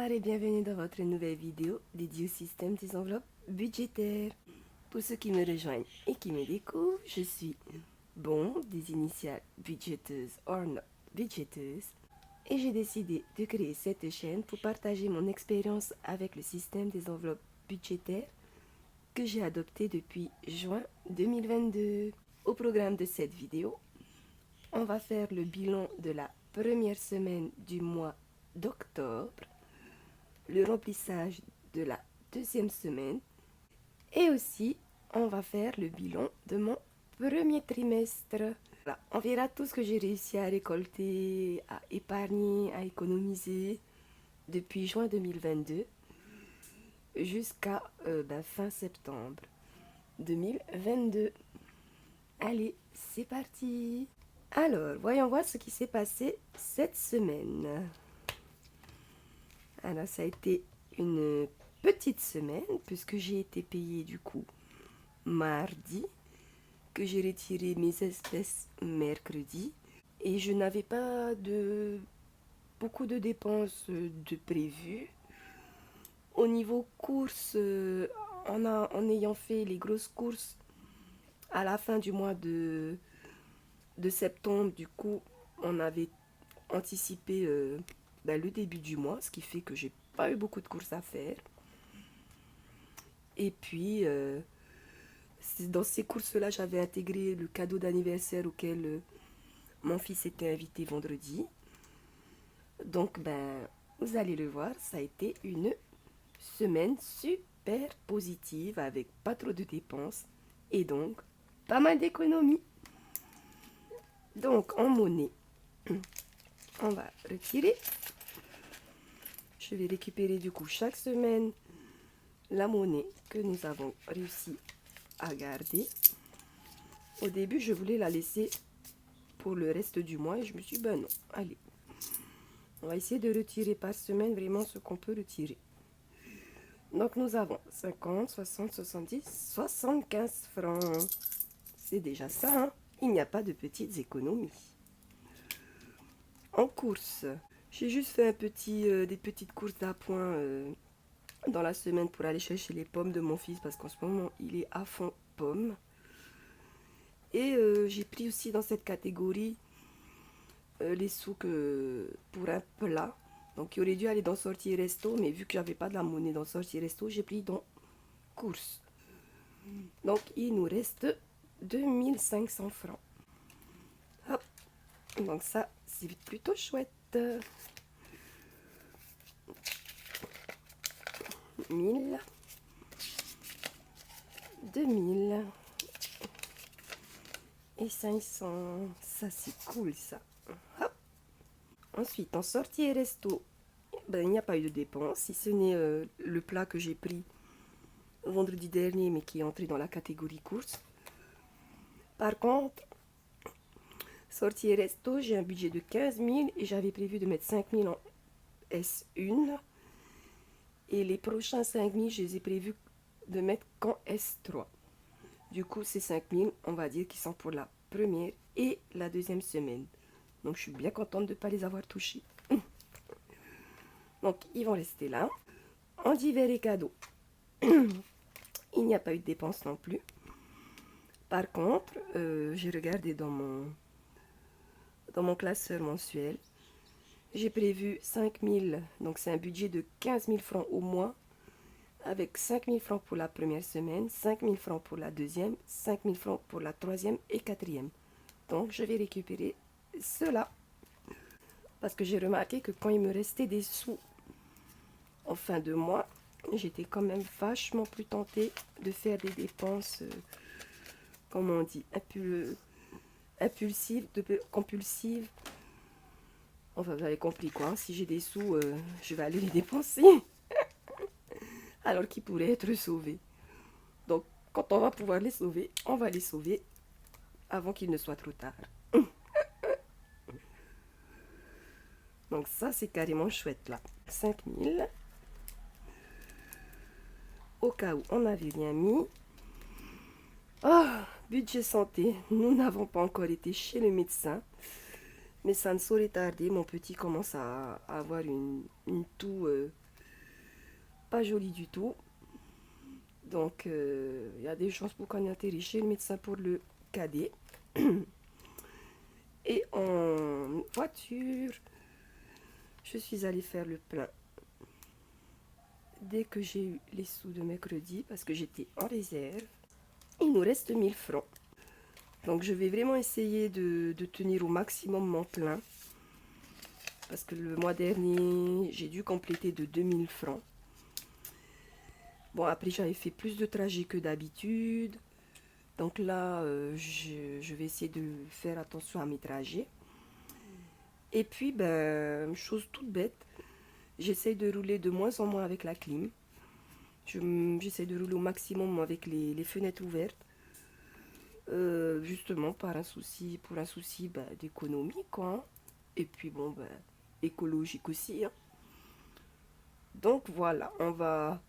Bonsoir et bienvenue dans votre nouvelle vidéo dédiée au système des enveloppes budgétaires. Pour ceux qui me rejoignent et qui me découvrent, je suis des initiales budgéteuse or not budgéteuse, et j'ai décidé de créer cette chaîne pour partager mon expérience avec le système des enveloppes budgétaires que j'ai adopté depuis juin 2022. Au programme de cette vidéo, on va faire le bilan de la première semaine du mois d'octobre, le remplissage de la deuxième semaine et aussi on va faire le bilan de mon premier trimestre. Voilà, on verra tout ce que j'ai réussi à récolter, à épargner, à économiser depuis juin 2022 jusqu'à fin septembre 2022. Allez, c'est parti! Alors, voyons voir ce qui s'est passé cette semaine. Alors, ça a été une petite semaine puisque j'ai été payée du coup mardi, que j'ai retiré mes espèces mercredi et je n'avais pas beaucoup de dépenses de prévues. Au niveau courses, en ayant fait les grosses courses à la fin du mois de septembre, du coup, on avait anticipé le début du mois, ce qui fait que j'ai pas eu beaucoup de courses à faire. Et puis, dans ces courses-là, j'avais intégré le cadeau d'anniversaire auquel mon fils était invité vendredi. Donc, vous allez le voir, ça a été une semaine super positive avec pas trop de dépenses et donc pas mal d'économies. Donc, en monnaie, on va retirer. Je vais récupérer du coup chaque semaine la monnaie que nous avons réussi à garder. Au début, je voulais la laisser pour le reste du mois et je me suis dit, non, allez. On va essayer de retirer par semaine vraiment ce qu'on peut retirer. Donc, nous avons 50, 60, 70, 75 francs. C'est déjà ça, hein? Il n'y a pas de petites économies. En course, j'ai juste fait des petites courses d'appoint dans la semaine pour aller chercher les pommes de mon fils parce qu'en ce moment, il est à fond pommes. Et j'ai pris aussi dans cette catégorie les sous pour un plat. Donc, il aurait dû aller dans sortie resto, mais vu que j'avais pas de la monnaie dans sortie resto, j'ai pris dans course. Donc, il nous reste 2500 francs. Hop. Donc, ça, c'est plutôt chouette. 1000, 2000 et 500. Ça, c'est cool, ça. Hop. Ensuite, en sortie et resto, il n'y a pas eu de dépenses, si ce n'est le plat que j'ai pris vendredi dernier, mais qui est entré dans la catégorie course. Par contre, sortie et resto, j'ai un budget de 15 000 et j'avais prévu de mettre 5 000 en S1. Et les prochains 5 000, je les ai prévus de mettre qu'en S3. Du coup, ces 5 000, on va dire qu'ils sont pour la première et la deuxième semaine. Donc, je suis bien contente de ne pas les avoir touchés. Donc, ils vont rester là. En divers et cadeaux, il n'y a pas eu de dépenses non plus. Par contre, j'ai regardé dans mon classeur mensuel. J'ai prévu 5 000, donc c'est un budget de 15 000 francs au mois, avec 5 000 francs pour la première semaine, 5 000 francs pour la deuxième, 5 000 francs pour la troisième et quatrième. Donc, je vais récupérer cela. Parce que j'ai remarqué que quand il me restait des sous en fin de mois, j'étais quand même vachement plus tentée de faire des dépenses, comment on dit, impulsives, compulsives. Enfin, vous avez compris quoi. Si j'ai des sous, je vais aller les dépenser. Alors qu'ils pourraient être sauvés. Donc, quand on va pouvoir les sauver, on va les sauver avant qu'il ne soit trop tard. Donc ça, c'est carrément chouette là. 5000. Au cas où on n'avait rien mis. Oh, budget santé. Nous n'avons pas encore été chez le médecin. Mais ça ne saurait tarder. Mon petit commence à avoir une toux pas joli du tout. Donc, il y a des chances pour qu'on atterrisse chez le médecin pour le cadet. Et en voiture, je suis allée faire le plein dès que j'ai eu les sous de mercredi parce que j'étais en réserve. Il nous reste 1000 francs. Donc, je vais vraiment essayer de tenir au maximum mon plein parce que le mois dernier, j'ai dû compléter de 2000 francs. Bon, après, j'avais fait plus de trajets que d'habitude. Donc là, je vais essayer de faire attention à mes trajets. Et puis, ben, chose toute bête, j'essaye de rouler de moins en moins avec la clim. J'essaye de rouler au maximum avec les fenêtres ouvertes. Justement, pour un souci ben, d'économie, quoi. Hein. Et puis, bon, ben, écologique aussi. Hein. Donc voilà, on va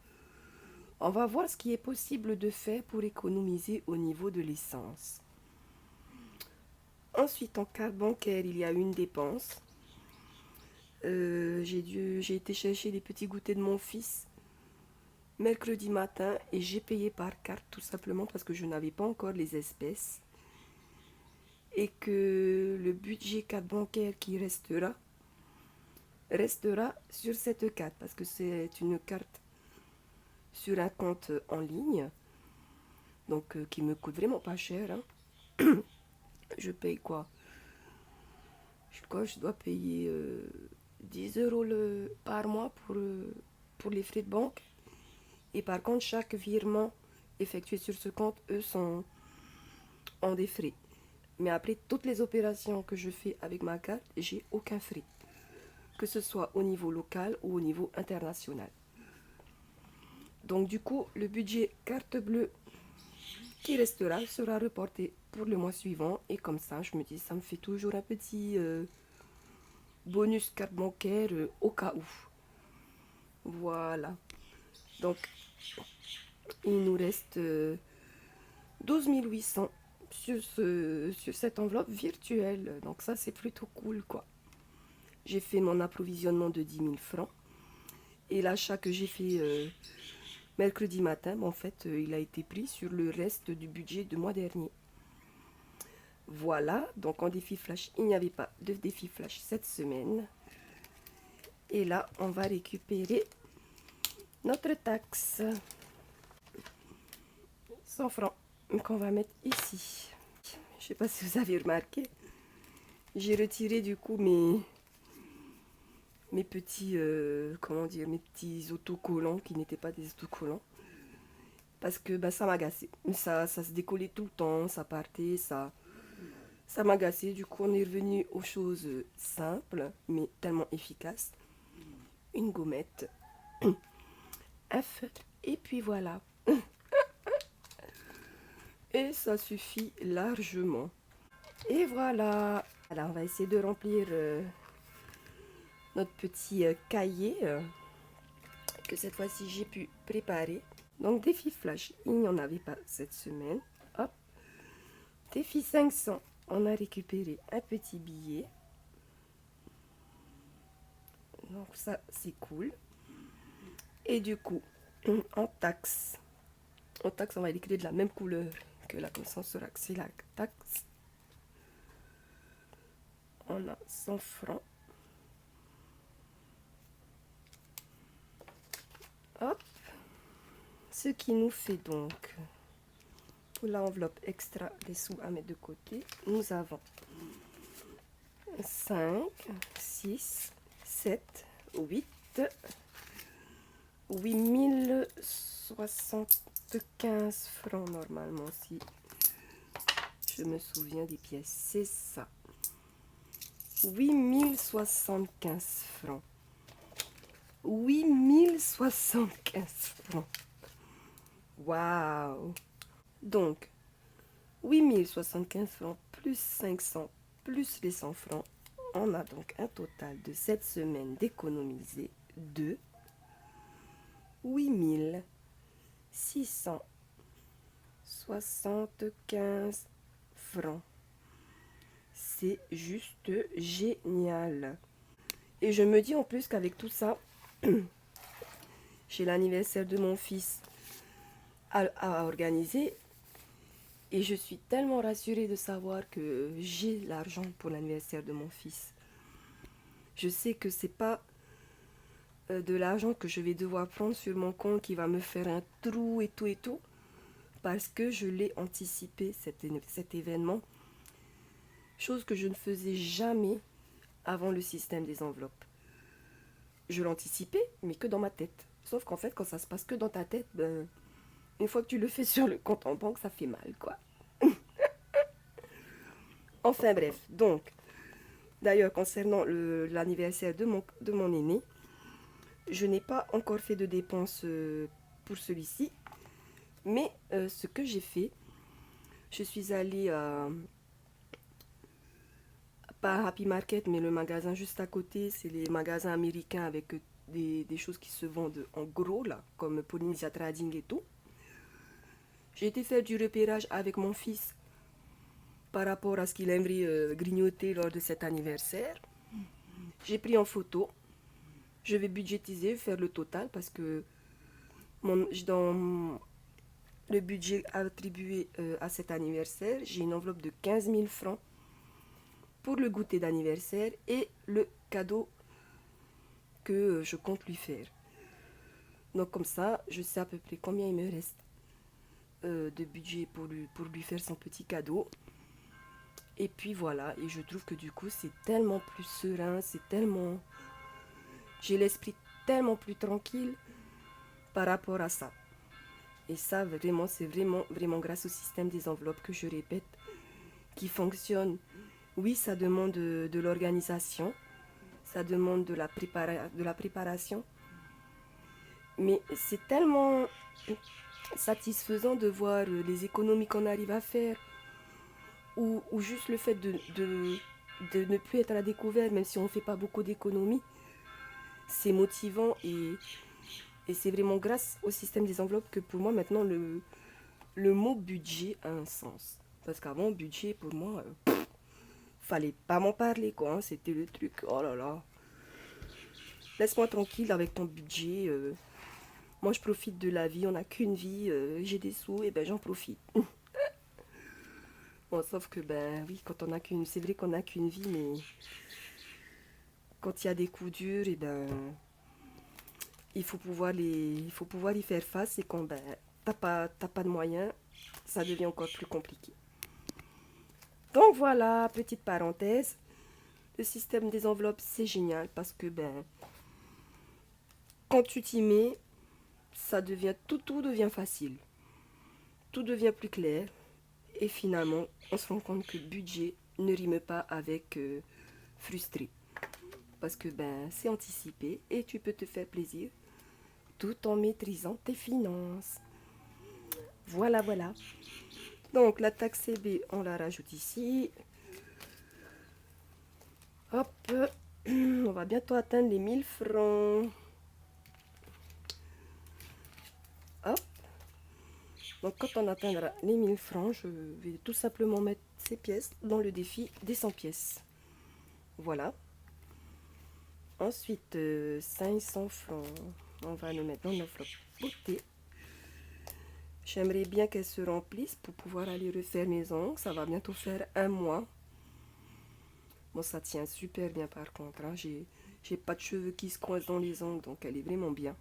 voir ce qui est possible de faire pour économiser au niveau de l'essence. Ensuite, en carte bancaire, il y a une dépense. J'ai été chercher les petits goûters de mon fils mercredi matin et j'ai payé par carte tout simplement parce que je n'avais pas encore les espèces et que le budget carte bancaire qui restera sur cette carte parce que c'est une carte sur un compte en ligne donc qui me coûte vraiment pas cher. Hein. Je paye quoi? Je dois payer 10 euros par mois pour les frais de banque. Et par contre, chaque virement effectué sur ce compte, eux, ont des frais. Mais après, toutes les opérations que je fais avec ma carte, j'ai aucun frais. Que ce soit au niveau local ou au niveau international. Donc du coup, le budget carte bleue qui restera sera reporté pour le mois suivant. Et comme ça, je me dis, ça me fait toujours un petit bonus carte bancaire au cas où. Voilà. Donc, il nous reste 12 800 sur cette enveloppe virtuelle. Donc ça, c'est plutôt cool, quoi. J'ai fait mon approvisionnement de 10 000 francs. Et l'achat que j'ai fait mercredi matin, en fait, il a été pris sur le reste du budget du mois dernier. Voilà, donc en défi flash, il n'y avait pas de défi flash cette semaine. Et là, on va récupérer notre taxe. 100 francs qu'on va mettre ici. Je sais pas si vous avez remarqué, j'ai retiré du coup mes petits comment dire, mes petits autocollants qui n'étaient pas des autocollants parce que bah, ça m'agaçait. Ça se décollait tout le temps, ça partait, ça m'agaçait. Du coup, on est revenu aux choses simples mais tellement efficaces. Une gommette, un feutre et puis voilà. Et ça suffit largement. Et voilà. Alors, on va essayer de remplir notre petit cahier que cette fois-ci j'ai pu préparer. Donc, défi flash, il n'y en avait pas cette semaine. Hop. Défi 500, on a récupéré un petit billet. Donc, ça, c'est cool. Et du coup, en taxe, on va écrire de la même couleur que la connaissance sera que c'est la taxe. On a 100 francs. Hop. Ce qui nous fait donc, pour l'enveloppe extra des sous à mettre de côté, nous avons 5, 6, 7, 8, 8075 francs normalement, si je me souviens des pièces, c'est ça. 8075 francs. 8075 francs. Waouh! Donc, 8075 francs plus 500 plus les 100 francs. On a donc un total de cette semaine d'économiser de 8675 francs. C'est juste génial. Et je me dis en plus qu'avec tout ça, j'ai l'anniversaire de mon fils à organiser. Et je suis tellement rassurée de savoir que j'ai l'argent pour l'anniversaire de mon fils. Je sais que c'est pas de l'argent que je vais devoir prendre sur mon compte qui va me faire un trou et tout, parce que je l'ai anticipé, cet événement, chose que je ne faisais jamais avant le système des enveloppes. Je l'anticipais, mais que dans ma tête. Sauf qu'en fait, quand ça se passe que dans ta tête, ben, une fois que tu le fais sur le compte en banque, ça fait mal, quoi. Enfin bref, donc, d'ailleurs, concernant l'anniversaire de mon aîné, je n'ai pas encore fait de dépenses pour celui-ci, mais ce que j'ai fait, je suis allée pas à Happy Market, mais le magasin juste à côté, c'est les magasins américains avec des choses qui se vendent en gros, là, comme Polynesia Trading et tout. J'ai été faire du repérage avec mon fils par rapport à ce qu'il aimerait grignoter lors de cet anniversaire. J'ai pris en photo. Je vais budgétiser, faire le total parce que dans le budget attribué à cet anniversaire, j'ai une enveloppe de 15 000 francs pour le goûter d'anniversaire et le cadeau que je compte lui faire. Donc comme ça, je sais à peu près combien il me reste de budget pour lui faire son petit cadeau. Et puis voilà, et je trouve que du coup c'est tellement plus serein, c'est tellement... J'ai l'esprit tellement plus tranquille par rapport à ça. Et ça vraiment, c'est vraiment grâce au système des enveloppes que je répète, qui fonctionne. Oui, ça demande de l'organisation, ça demande de la préparation, mais c'est tellement satisfaisant de voir les économies qu'on arrive à faire, ou juste le fait de ne plus être à découvert, même si on ne fait pas beaucoup d'économies. C'est motivant et c'est vraiment grâce au système des enveloppes que pour moi maintenant le mot budget a un sens. Parce qu'avant, budget pour moi, fallait pas m'en parler quoi, hein. C'était le truc, oh là là. Laisse-moi tranquille avec ton budget. Moi je profite de la vie, on n'a qu'une vie, j'ai des sous, et ben j'en profite. Bon, sauf que ben oui, quand on a qu'une, c'est vrai qu'on n'a qu'une vie, mais quand il y a des coups durs, et ben il faut pouvoir y faire face, et quand ben t'as pas de moyens, ça devient encore plus compliqué. Donc voilà, petite parenthèse, le système des enveloppes c'est génial parce que ben quand tu t'y mets, ça devient tout devient facile, tout devient plus clair et finalement on se rend compte que budget ne rime pas avec frustré parce que ben c'est anticipé et tu peux te faire plaisir tout en maîtrisant tes finances. Voilà, voilà. Donc la taxe CB, on la rajoute ici. Hop, on va bientôt atteindre les 1000 francs. Hop. Donc quand on atteindra les 1000 francs, je vais tout simplement mettre ces pièces dans le défi des 100 pièces. Voilà. Ensuite, 500 francs. On va le mettre dans l'enveloppe beauté. J'aimerais bien qu'elle se remplisse pour pouvoir aller refaire mes ongles. Ça va bientôt faire un mois. Bon, ça tient super bien par contre, hein. J'ai pas de cheveux qui se coincent dans les ongles, donc elle est vraiment bien.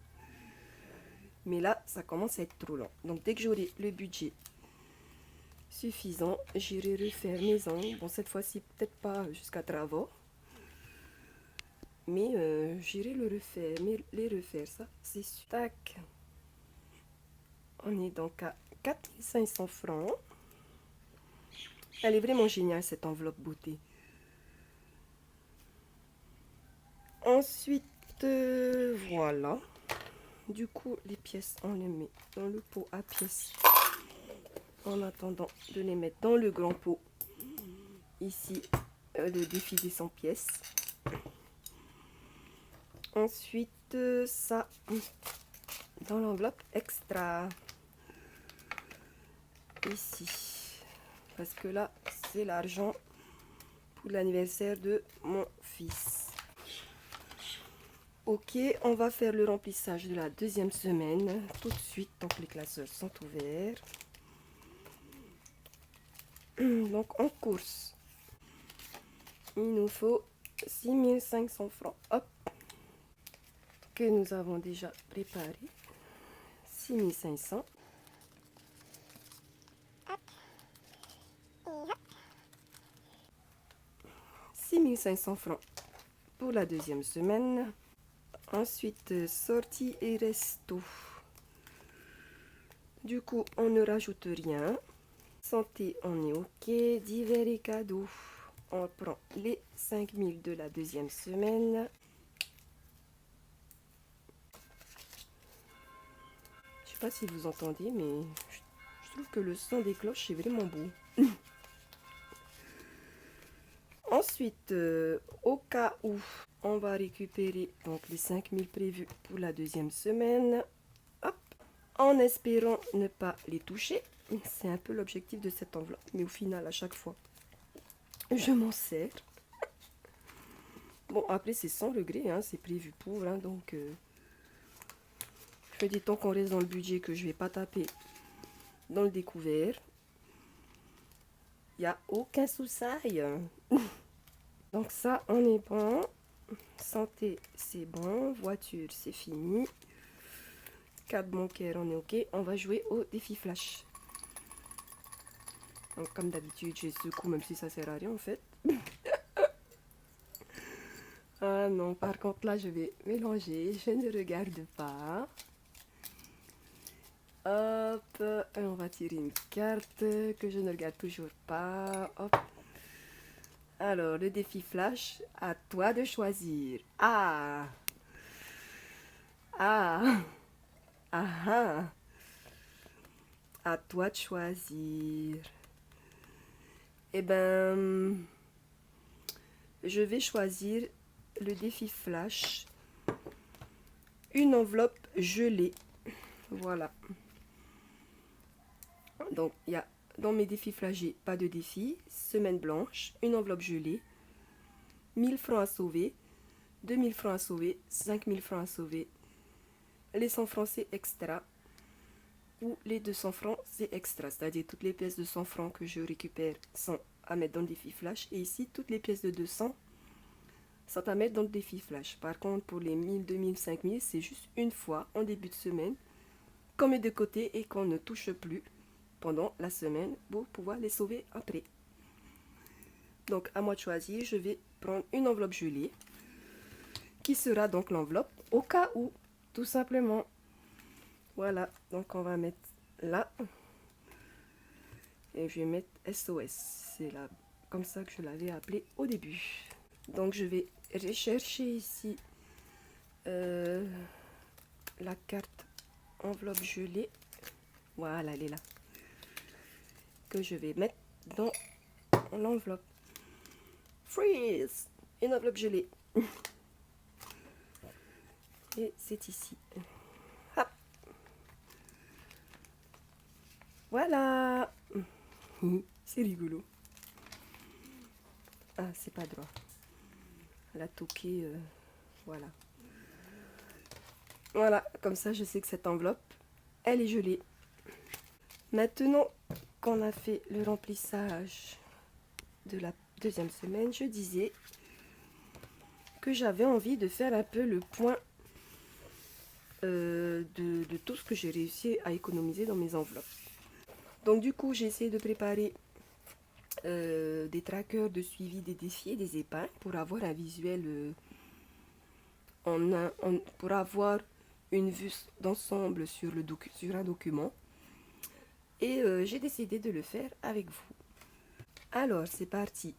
Mais là, ça commence à être trop lent. Donc dès que j'aurai le budget suffisant, j'irai refaire mes ongles. Bon, cette fois-ci, peut-être pas jusqu'à travers. Mais j'irai les refaire, ça, c'est sûr. Tac. On est donc à 4500 francs. Elle est vraiment géniale, cette enveloppe beauté. Ensuite, voilà. Du coup, les pièces, on les met dans le pot à pièces. En attendant de les mettre dans le grand pot. Ici, le défi des 100 pièces. Ensuite, ça dans l'enveloppe extra. Ici. Parce que là, c'est l'argent pour l'anniversaire de mon fils. Ok, on va faire le remplissage de la deuxième semaine tout de suite. Donc les classeurs sont ouverts. Donc en course, il nous faut 6500 francs. Hop, que nous avons déjà préparé. 6500. 6500 francs pour la deuxième semaine. Ensuite, sortie et resto. Du coup, on ne rajoute rien. Santé, on est ok. Divers et cadeaux. On prend les 5000 de la deuxième semaine. Je sais pas si vous entendez, mais je trouve que le son des cloches est vraiment beau. Ensuite, au cas où, on va récupérer donc les 5000 prévus pour la deuxième semaine. Hop, en espérant ne pas les toucher. C'est un peu l'objectif de cette enveloppe, mais au final, à chaque fois, je m'en sers. Bon, après, c'est sans regret, hein, c'est prévu pour, hein, donc je me dis tant qu'on reste dans le budget que je vais pas taper dans le découvert. Il n'y a aucun souci. Donc ça, on est bon. Santé, c'est bon. Voiture, c'est fini. Carte bancaire, on est ok. On va jouer au défi flash. Donc comme d'habitude, je secoue même si ça sert à rien en fait. Ah non, par contre là, je vais mélanger. Je ne regarde pas. Hop, et on va tirer une carte que je ne regarde toujours pas. Hop. Alors, le défi flash, à toi de choisir. Ah! Ah! Ah ah! À toi de choisir. Eh ben, je vais choisir le défi flash. Une enveloppe gelée. Voilà. Donc, il y a dans mes défis flash, j'ai pas de défi. Semaine blanche, une enveloppe gelée. 1000 francs à sauver. 2000 francs à sauver. 5000 francs à sauver. Les 100 francs, c'est extra. Ou les 200 francs, c'est extra. C'est-à-dire toutes les pièces de 100 francs que je récupère sont à mettre dans le défi flash. Et ici, toutes les pièces de 200 sont à mettre dans le défi flash. Par contre, pour les 1000, 2000, 5000, c'est juste une fois en début de semaine qu'on met de côté et qu'on ne touche plus pendant la semaine pour pouvoir les sauver après. Donc, à moi de choisir, je vais prendre une enveloppe gelée qui sera donc l'enveloppe au cas où, tout simplement. Voilà, donc on va mettre là et je vais mettre SOS. C'est là, comme ça que je l'avais appelé au début. Donc je vais rechercher ici la carte enveloppe gelée. Voilà, elle est là. Que je vais mettre dans l'enveloppe. Freeze! Une enveloppe gelée. Et c'est ici. Hop. Voilà. C'est rigolo. Ah, c'est pas droit. La toquée, voilà. Voilà, comme ça je sais que cette enveloppe, elle est gelée. Maintenant qu'on a fait le remplissage de la deuxième semaine, je disais que j'avais envie de faire un peu le point de tout ce que j'ai réussi à économiser dans mes enveloppes. Donc du coup, j'ai essayé de préparer des trackers de suivi des défis et des épargnes pour avoir un visuel, pour avoir une vue d'ensemble sur un document. Et j'ai décidé de le faire avec vous. Alors, c'est parti.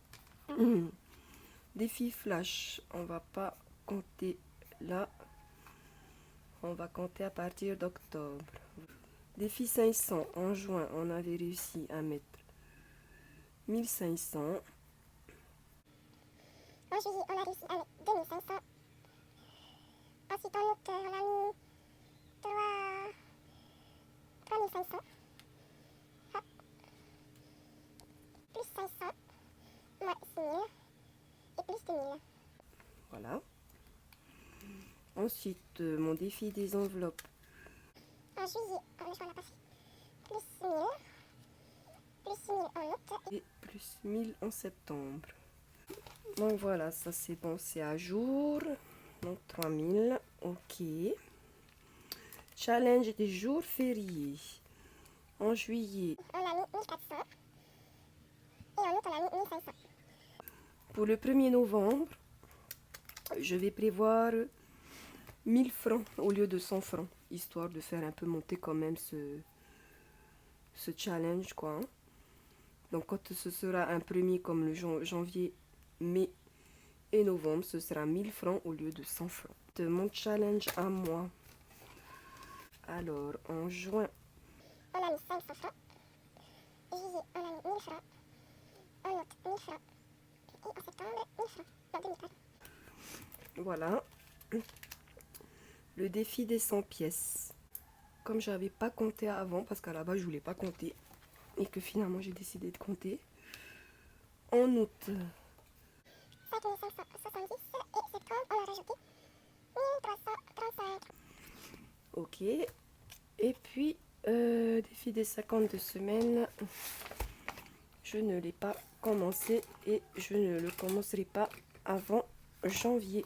Défi flash, on va pas compter là. On va compter à partir d'octobre. Défi 500, en juin, on avait réussi à mettre 1500. En juillet, on a réussi à mettre 2500. Ensuite, en août, on a mis 3500. Hop. Plus 500. Moins 6000. Et plus 2000. Voilà. Ensuite, mon défi des enveloppes. En juillet, en juin, on n'a pas fait. Plus 1000. Plus 6000 en août. Et plus 1000 en septembre. Donc voilà, ça c'est bon, c'est à jour. Donc 3000, ok. Challenge des jours fériés. En juillet, On a mis 1400. Et en août, on a mis 1500. pour le 1er novembre, je vais prévoir 1000 francs au lieu de 100 francs, histoire de faire un peu monter quand même ce challenge, quoi. Hein. Donc quand ce sera un premier comme le janvier, mai et novembre, ce sera 1000 francs au lieu de 100 francs. De mon challenge à moi. Alors, en juin, On a mis 500 francs. Juillet, on a mis 1000 francs. En août, 1000 francs. Et en septembre, 1000 francs. Non, 2000 francs. voilà, le défi des 100 pièces. Comme j'avais pas compté avant, parce qu'à la base je voulais pas compter, et que finalement j'ai décidé de compter, en août, 5570. Et septembre, on a rajouté 1335. ok, et puis défi des 52 semaines, je ne l'ai pas commencé et je ne le commencerai pas avant janvier.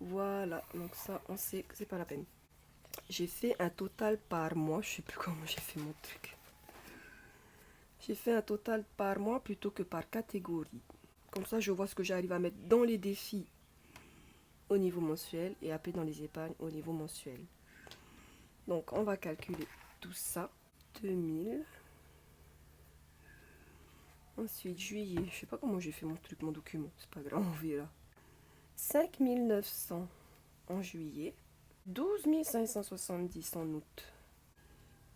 Voilà, donc ça on sait que c'est pas la peine. J'ai fait un total par mois, je sais plus comment j'ai fait mon truc. J'ai fait un total par mois plutôt que par catégorie. Comme ça je vois ce que j'arrive à mettre dans les défis au niveau mensuel et après dans les épargnes au niveau mensuel. Donc on va calculer tout ça. 2000. Ensuite juillet, je sais pas comment j'ai fait mon truc, mon document, c'est pas grave, on verra. 5900 en juillet. 12 570 en août.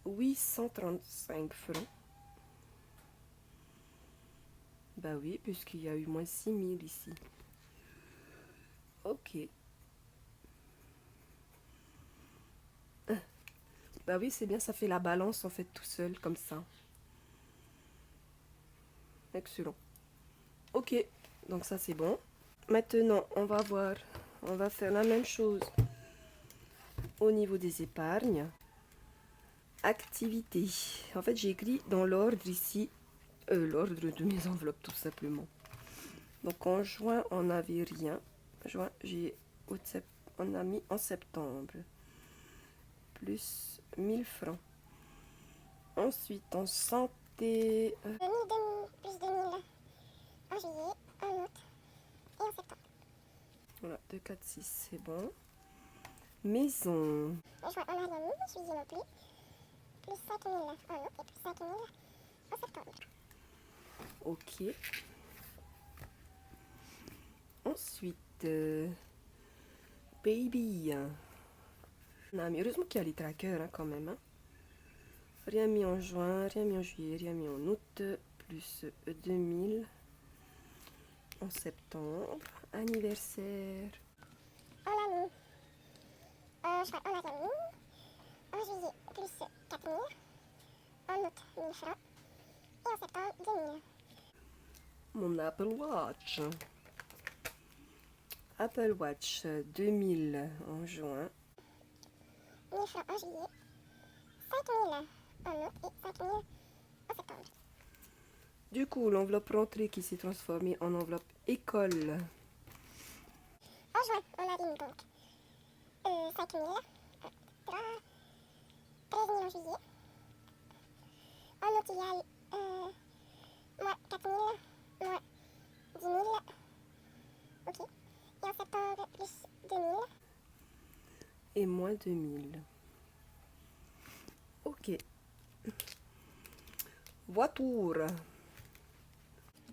835 francs. Bah oui, puisqu'il y a eu moins 6000 ici. Ok. Bah oui, c'est bien, ça fait la balance en fait tout seul, comme ça. Excellent. Ok, donc ça c'est bon. Maintenant, on va voir, on va faire la même chose au niveau des épargnes. Activités. En fait, j'ai écrit dans l'ordre ici, l'ordre de mes enveloppes tout simplement. Donc en juin, on n'avait rien. Juin, on a mis en septembre. Plus 1000 francs. Ensuite, en santé. 2000, plus 2000. En juillet, en août et en septembre. Voilà, 2, 4, 6, c'est bon. Maison. En juin, on n'a rien mis. Juillet non plus. Plus 5000 en août et plus 5000 en septembre. Ok. Ensuite, baby. Non, mais heureusement qu'il y a les trackers hein, quand même. Hein. Rien mis en juin, rien mis en juillet, rien mis en août. Plus 2000 en septembre. Anniversaire. On a mis. En juin, on n'a rien mis. En juillet, plus 4000. En août, 1000 francs. Et en septembre, 2000. Mon Apple Watch. Apple Watch 2000 en juin. 1000 francs en juillet. 5000 en août et 5000 en septembre. Du coup, l'enveloppe rentrée qui s'est transformée en enveloppe école. En juin, on a mis donc 5000. 13 000 en juillet. En août, il y a moins 4000, moins 10 000. Ok. Et en septembre, plus 2000. Et moins 2000. Ok. Voiture.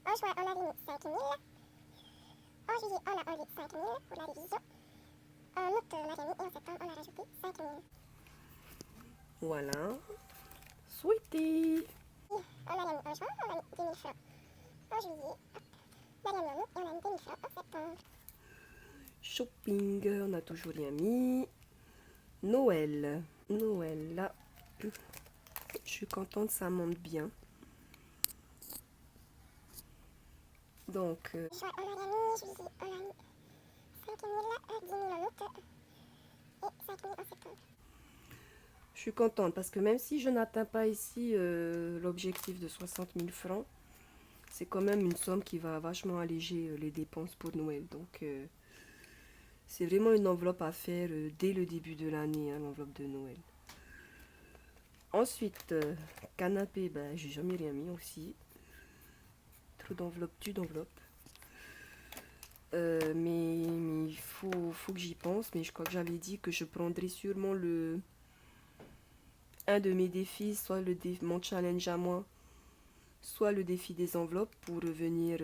En juin, on a mis 5000. En juillet, on a enlevé 5000 pour la révision. En août, on a rien mis et en septembre, on a rajouté 5000. Voilà. Sweetie. On a rien mis en juin, on a mis 2000 francs. En juillet, on a rien mis en août et on a mis 2000 francs en septembre. Shopping. On n'a toujours rien mis. Noël. Noël, là. Je suis contente, ça monte bien. Donc, Juin, on a rien mis. Juillet, on a mis 5 000, 10 000 en août et 5 000 en septembre. Je suis contente parce que même si je n'atteins pas ici l'objectif de 60 000 francs, c'est quand même une somme qui va vachement alléger les dépenses pour Noël. Donc c'est vraiment une enveloppe à faire dès le début de l'année, hein, l'enveloppe de Noël. Ensuite, canapé, ben, j'ai jamais rien mis aussi. Trop d'enveloppe, tu d'enveloppe. Mais il faut que j'y pense. Mais je crois que j'avais dit que je prendrais sûrement un de mes défis, soit mon challenge à moi, soit le défi des enveloppes pour venir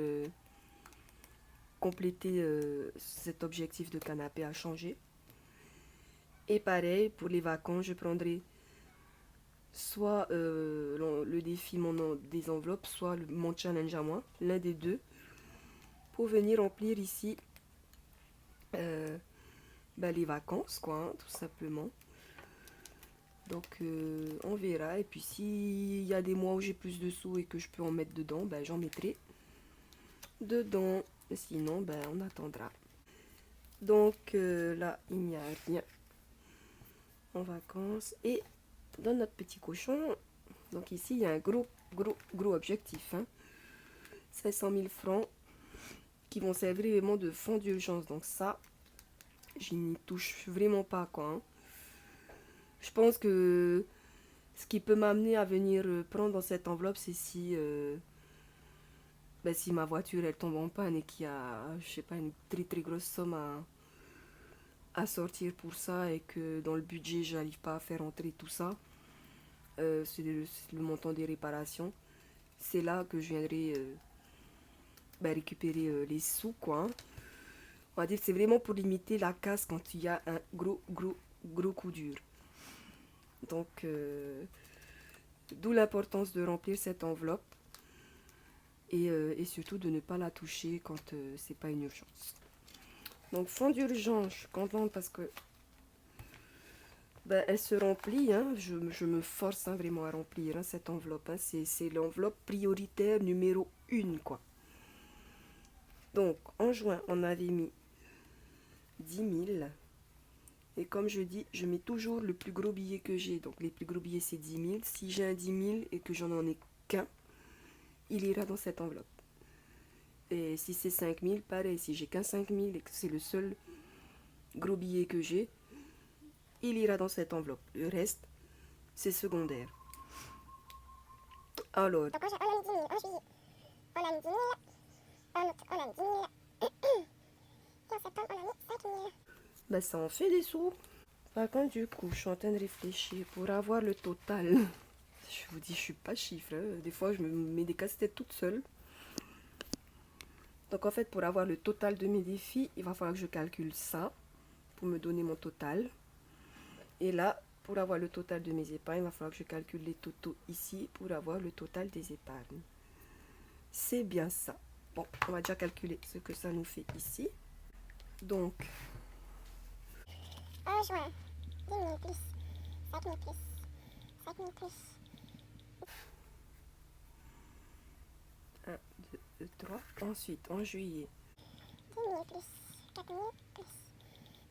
compléter cet objectif de canapé à changer. Et pareil, pour les vacances, je prendrai soit le défi des enveloppes, soit mon challenge à moi, l'un des deux, pour venir remplir ici les vacances, quoi, hein, tout simplement. Donc on verra. Et puis s'il y a des mois où j'ai plus de sous et que je peux en mettre dedans, ben, j'en mettrai dedans. Sinon, ben, on attendra. Donc là, il n'y a rien en vacances. Et dans notre petit cochon, donc ici, il y a un gros objectif. Hein, 500 000 francs qui vont servir vraiment de fonds d'urgence. Donc ça, je n'y touche vraiment pas, quoi. Hein. Je pense que ce qui peut m'amener à venir prendre dans cette enveloppe, c'est si ma voiture elle tombe en panne et qu'il y a, je sais pas, une très grosse somme à sortir pour ça et que dans le budget j'arrive pas à faire entrer tout ça, c'est le montant des réparations. C'est là que je viendrai récupérer les sous, quoi. Hein. On va dire que c'est vraiment pour limiter la casse quand il y a un gros coup dur. Donc d'où l'importance de remplir cette enveloppe et surtout de ne pas la toucher quand c'est pas une urgence. Donc fonds d'urgence, je suis contente parce que elle se remplit. Hein, je me force vraiment à remplir cette enveloppe. Hein, c'est l'enveloppe prioritaire numéro 1, quoi. Donc en juin, on avait mis 10 000. Et comme je dis, je mets toujours le plus gros billet que j'ai. Donc les plus gros billets, c'est 10 000. Si j'ai un 10 000 et que j'en en ai qu'un, il ira dans cette enveloppe. Et si c'est 5 000, pareil. Si j'ai qu'un 5 000 et que c'est le seul gros billet que j'ai, il ira dans cette enveloppe. Le reste, c'est secondaire. Alors. Donc on a mis 10 000 en juillet. On a mis 10 000 en août. On a mis 10 000. Et en septembre, on a mis 5 000. Ça en fait des sous. Par contre, du coup, je suis en train de réfléchir pour avoir le total. Je vous dis, je suis pas chiffre. Hein. Des fois, je me mets des casse-têtes toute seule. Donc, en fait, pour avoir le total de mes défis, il va falloir que je calcule ça pour me donner mon total. Et là, pour avoir le total de mes épargnes, il va falloir que je calcule les totaux ici pour avoir le total des épargnes. C'est bien ça. Bon, on va déjà calculer ce que ça nous fait ici. Donc, en juin, 10 000 plus 5 000 plus 5 000 plus 1, 2, 3. Ensuite, en juillet, 10 000 plus 4 000 plus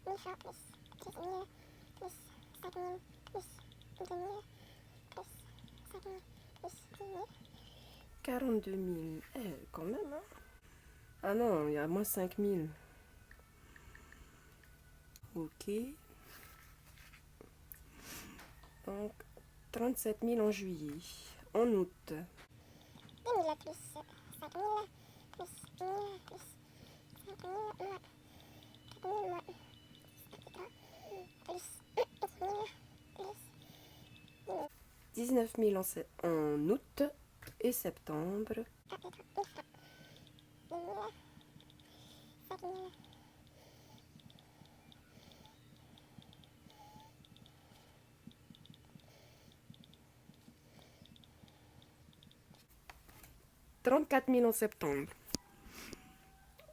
1000 francs plus 13 000 plus 5 000 plus 2 000 plus 5 000 plus 10 000. 42 000. Quand même, hein. Ah non, il y a moins 5 000. Ok. Donc, 37 000 en juillet. En août. 10 000 plus 5 000 plus 10 000 plus 5 000 moins 4 000 moins plus 10 000 plus 19 000 en août et septembre. 4 000 francs. 10 000 5 000 34 000 en septembre.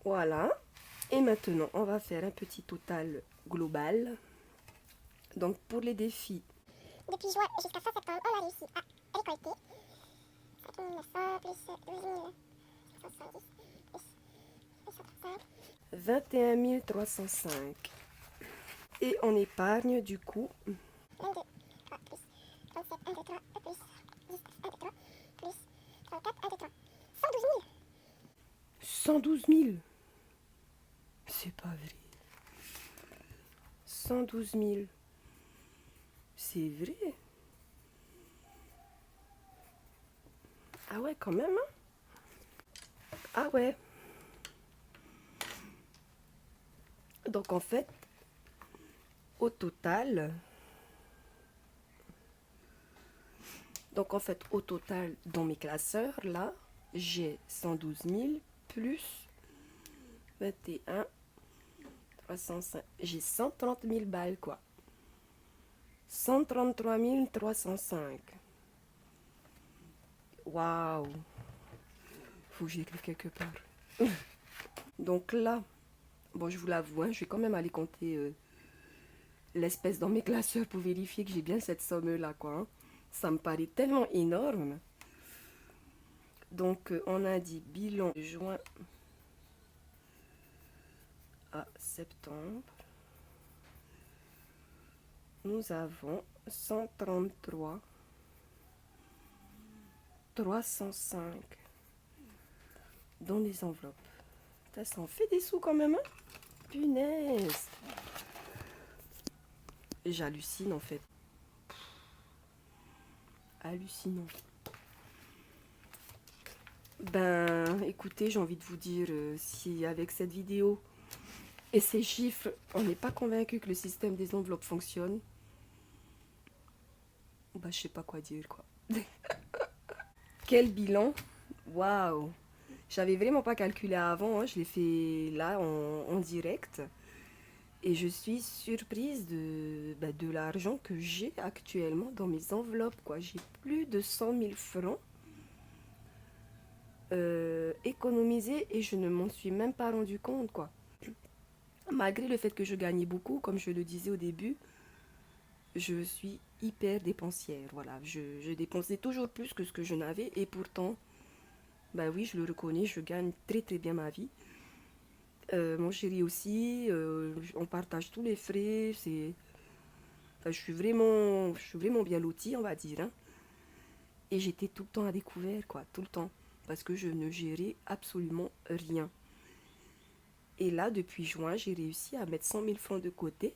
Voilà. Et maintenant, on va faire un petit total global. Donc, pour les défis. Depuis juin jusqu'à fin septembre, on a réussi à récolter 5 900 plus 12 570 plus 835. 21 305. Et on épargne du coup 22, 3, plus 37, 1, 2, 3, plus 19, 1, 2, 3, plus 34, 1, 2, 3. 112 000. C'est pas vrai. 112 000. C'est vrai. Ah ouais, quand même, hein? Ah ouais. Donc en fait, au total, dans mes classeurs, là, j'ai 112 000 plus 21 305. J'ai 130 000 balles, quoi. 133 305. Waouh. Faut que j'écrive quelque part. Donc là, bon, je vous l'avoue, hein, je vais quand même aller compter l'espèce dans mes classeurs pour vérifier que j'ai bien cette somme-là, quoi. Hein. Ça me paraît tellement énorme. Donc, on a dit bilan de juin à septembre. Nous avons 133 305 dans les enveloppes. Ça en fait des sous quand même, hein? Punaise! J'hallucine en fait. Hallucinant. Ben, écoutez, j'ai envie de vous dire, si avec cette vidéo et ces chiffres, on n'est pas convaincu que le système des enveloppes fonctionne, bah, je sais pas quoi dire, quoi. Quel bilan! Waouh! J'avais vraiment pas calculé avant, hein. Je l'ai fait là en direct. Et je suis surprise de l'argent que j'ai actuellement dans mes enveloppes, quoi. J'ai plus de 100 000 francs économisés et je ne m'en suis même pas rendu compte, quoi. Malgré le fait que je gagnais beaucoup, comme je le disais au début, je suis hyper dépensière. Voilà, je dépensais toujours plus que ce que je n'avais et pourtant, bah oui, je le reconnais, je gagne très très bien ma vie. Mon chéri aussi, on partage tous les frais. Enfin, je suis vraiment bien lotie, on va dire. Hein. Et j'étais tout le temps à découvert, quoi, tout le temps, parce que je ne gérais absolument rien. Et là, depuis juin, j'ai réussi à mettre 100 000 francs de côté,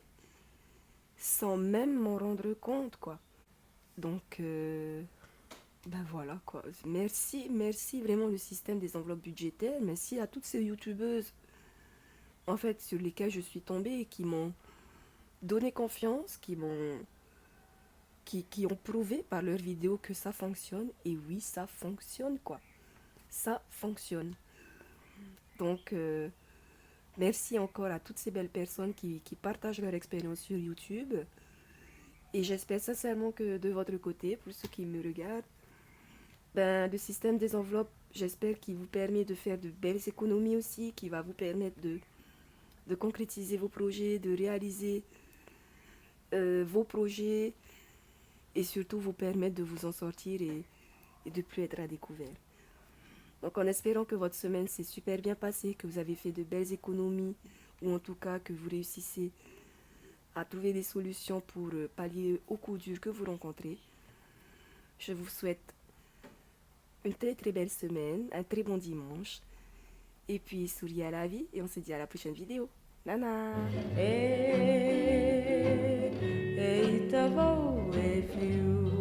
sans même m'en rendre compte, quoi. Donc, ben voilà, quoi. Merci vraiment le système des enveloppes budgétaires. Merci à toutes ces youtubeuses, en fait, sur lesquelles je suis tombée et qui m'ont donné confiance, qui ont prouvé par leurs vidéos que ça fonctionne. Et oui, ça fonctionne, quoi. Ça fonctionne. Donc, merci encore à toutes ces belles personnes qui partagent leur expérience sur YouTube. Et j'espère sincèrement que de votre côté, pour ceux qui me regardent, ben, le système des enveloppes, j'espère qu'il vous permet de faire de belles économies aussi, qui va vous permettre de concrétiser vos projets, de réaliser vos projets et surtout vous permettre de vous en sortir et de plus être à découvert. Donc en espérant que votre semaine s'est super bien passée, que vous avez fait de belles économies ou en tout cas que vous réussissez à trouver des solutions pour pallier aux coups durs que vous rencontrez, je vous souhaite une très très belle semaine, un très bon dimanche et puis souriez à la vie et on se dit à la prochaine vidéo. Nana! Hey, hey, if you